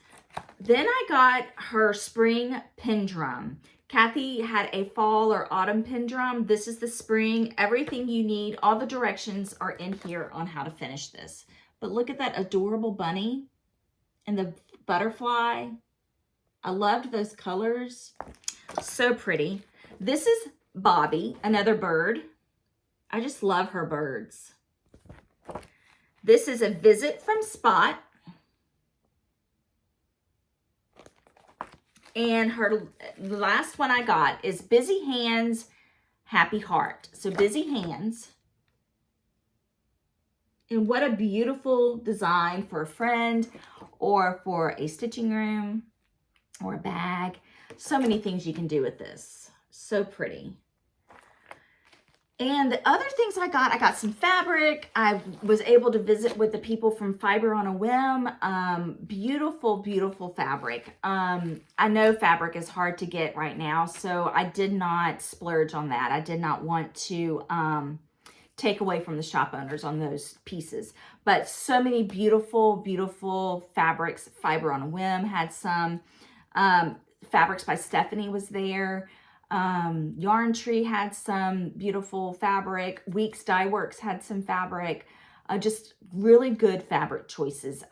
Then I got her spring pin drum. Kathy had a fall or autumn pin drum. This is the spring. Everything you need, all the directions are in here on how to finish this. But look at that adorable bunny and the butterfly. I loved those colors. So pretty. This is Bobby, another bird. I just love her birds. This is a visit from Spot. And the last one I got is Busy Hands, Happy Heart. So Busy Hands. And what a beautiful design for a friend or for a stitching room or a bag. So many things you can do with this. So pretty. And the other things I got some fabric. I was able to visit with the people from Fiber on a Whim. Beautiful, beautiful fabric. I know fabric is hard to get right now, so I did not splurge on that. I did not want to take away from the shop owners on those pieces. But so many beautiful, beautiful fabrics. Fiber on a Whim had some. Fabrics by Stephanie was there. Yarn Tree had some beautiful fabric. Weeks Dye Works had some fabric. Just really good fabric choices.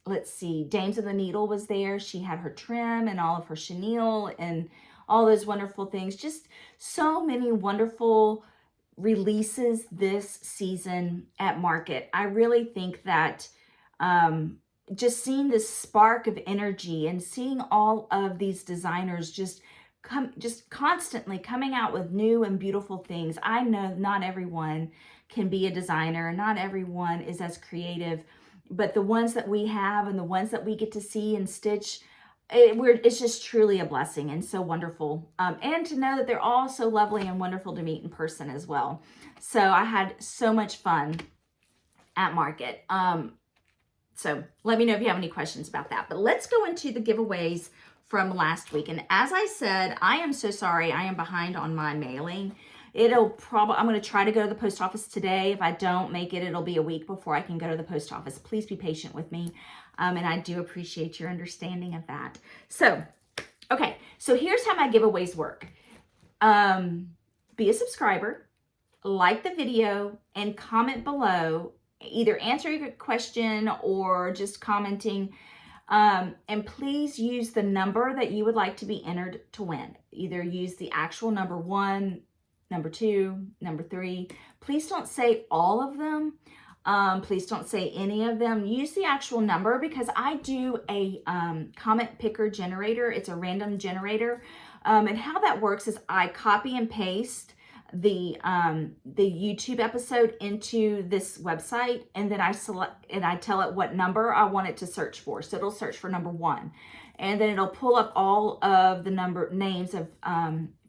Let's see, Dames of the Needle was there. She had her trim and all of her chenille and all those wonderful things. Just so many wonderful releases this season at market. I really think that just seeing this spark of energy and seeing all of these designers just constantly coming out with new and beautiful things. I know not everyone can be a designer, not everyone is as creative, but the ones that we have and the ones that we get to see and stitch, it's just truly a blessing and so wonderful. And to know that they're all so lovely and wonderful to meet in person as well. So I had so much fun at market. So let me know if you have any questions about that. But let's go into the giveaways from last week. And as I said, I am so sorry. I am behind on my mailing. I'm going to try to go to the post office today. If I don't make it, it'll be a week before I can go to the post office. Please be patient with me. And I do appreciate your understanding of that. So, okay. So here's how my giveaways work. Be a subscriber, like the video, and comment below, either answering a question or just commenting. And please use the number that you would like to be entered to win. Either use the actual number 1, number 2, number 3. Please don't say all of them. Please don't say any of them. Use the actual number because I do a comment picker generator. It's a random generator. And how that works is I copy and paste the YouTube episode into this website, and then I select and I tell it what number I want it to search for. So it'll search for number 1, and then it'll pull up all of the names of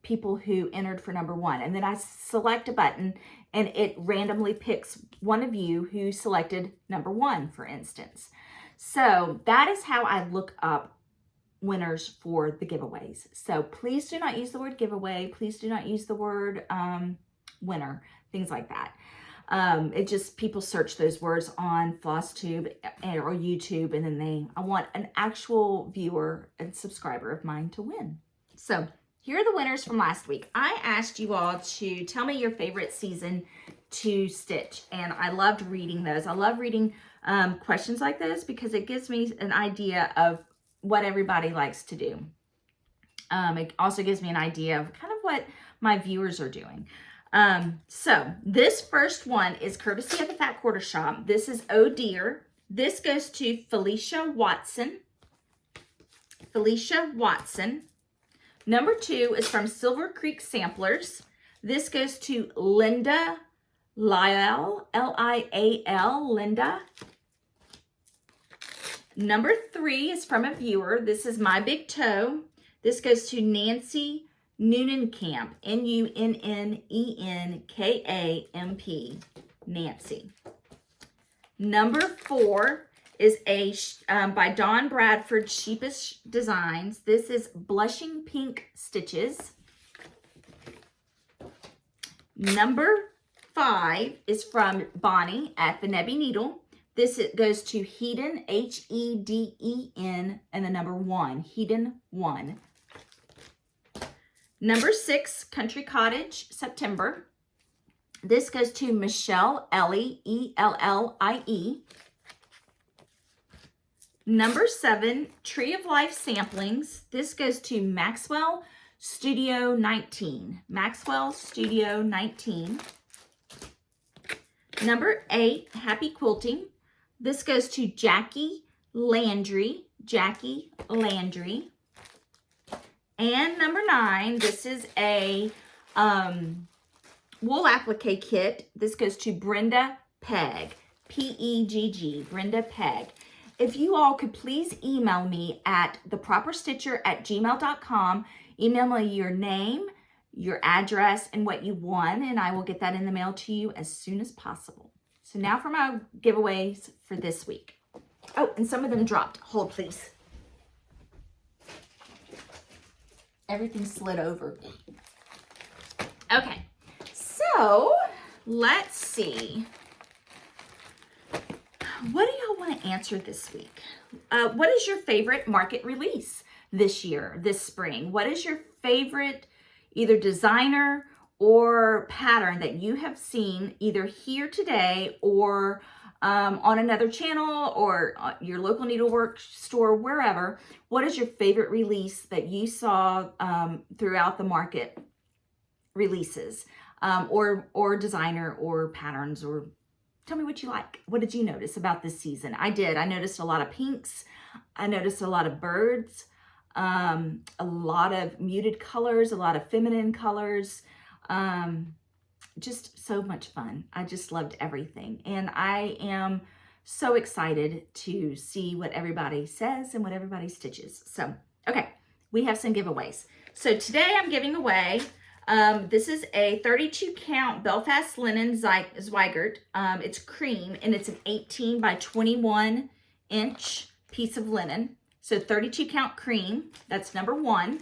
people who entered for number 1, and then I select a button and it randomly picks one of you who selected number 1, for instance. So that is how I look up winners for the giveaways. So please do not use the word giveaway. Please do not use the word winner, things like that. It just, people search those words on Flosstube or YouTube, and then I want an actual viewer and subscriber of mine to win. So here are the winners from last week. I asked you all to tell me your favorite season to stitch, and I loved reading those. I love reading questions like those because it gives me an idea of what everybody likes to do. It also gives me an idea of kind of what my viewers are doing. So this first one is courtesy of the Fat Quarter Shop. This is Oh Dear. This goes to Felicia Watson. Felicia Watson. Number 2 is from Silver Creek Samplers. This goes to Linda Lial, L-I-A-L, Linda. Number 3 is from a viewer. This is My Big Toe. This goes to Nancy Nunnenkamp, N-U-N-N-E-N-K-A-M-P, Nancy. Number 4 is by Dawn Bradford, Sheepish Designs. This is Blushing Pink Stitches. Number 5 is from Bonnie at the Nebby Needle. This goes to Hedon, H-E-D-E-N, and the number 1, Hedon 1. Number 6, Country Cottage, September. This goes to Michelle Ellie, E-L-L-I-E. Number 7, Tree of Life Samplings. This goes to Maxwell Studio 19. Maxwell Studio 19. Number 8, Happy Quilting. This goes to Jackie Landry. Jackie Landry. And number 9, this is a wool applique kit. This goes to Brenda Pegg. P-E-G-G. Brenda Pegg. If you all could please email me at theproperstitcher@gmail.com. Email me your name, your address, and what you won, and I will get that in the mail to you as soon as possible. So now for my giveaways for this week. Oh, and some of them dropped. Hold, please. Everything slid over. Okay, so let's see. What do y'all want to answer this week? What is your favorite market release this year, this spring? What is your favorite either designer or pattern that you have seen either here today or on another channel or your local needlework store, wherever? What is your favorite release that you saw throughout the market releases or designer or patterns? Or tell me what you like. What did you notice about this season? I did. I noticed a lot of pinks. I noticed a lot of birds, a lot of muted colors, a lot of feminine colors. Just so much fun. I just loved everything. And I am so excited to see what everybody says and what everybody stitches. So, okay, we have some giveaways. So today I'm giving away, this is a 32 count Belfast linen Zweigert. It's cream and it's an 18 by 21 inch piece of linen. So 32 count cream, that's number 1.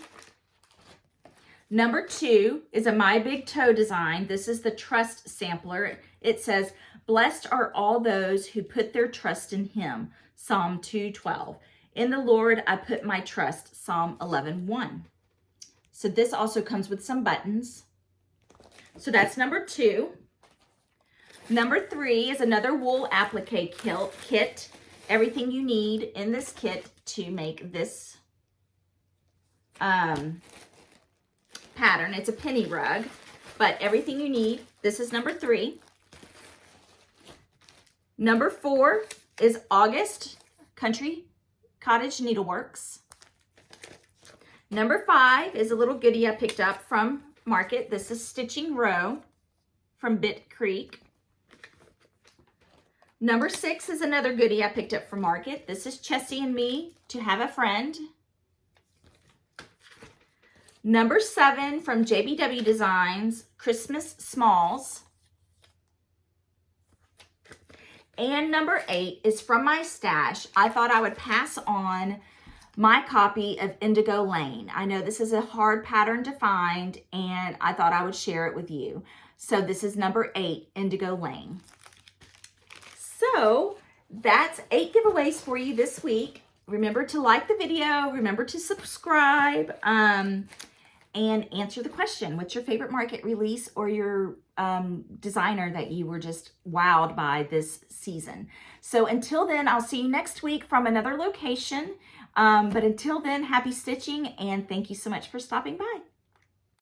Number 2 is a My Big Toe design. This is the trust sampler. It says, "Blessed are all those who put their trust in him." Psalm 2:12. "In the Lord I put my trust." Psalm 11:1. So this also comes with some buttons. So that's number 2. Number 3 is another wool applique kit. Everything you need in this kit to make this pattern. It's a penny rug, but everything you need. This is number 3. Number 4 is August Country Cottage Needleworks. Number 5 is a little goodie I picked up from Market. This is Stitching Row from Bit Creek. Number 6 is another goodie I picked up from Market. This is Chessie and Me to Have a Friend. Number 7 from JBW Designs, Christmas Smalls. And number 8 is from my stash. I thought I would pass on my copy of Indigo Lane. I know this is a hard pattern to find, and I thought I would share it with you. So this is number 8, Indigo Lane. So that's 8 giveaways for you this week. Remember to like the video. Remember to subscribe. And answer the question. What's your favorite market release or your designer that you were just wowed by this season? So until then, I'll see you next week from another location. But until then, happy stitching and thank you so much for stopping by.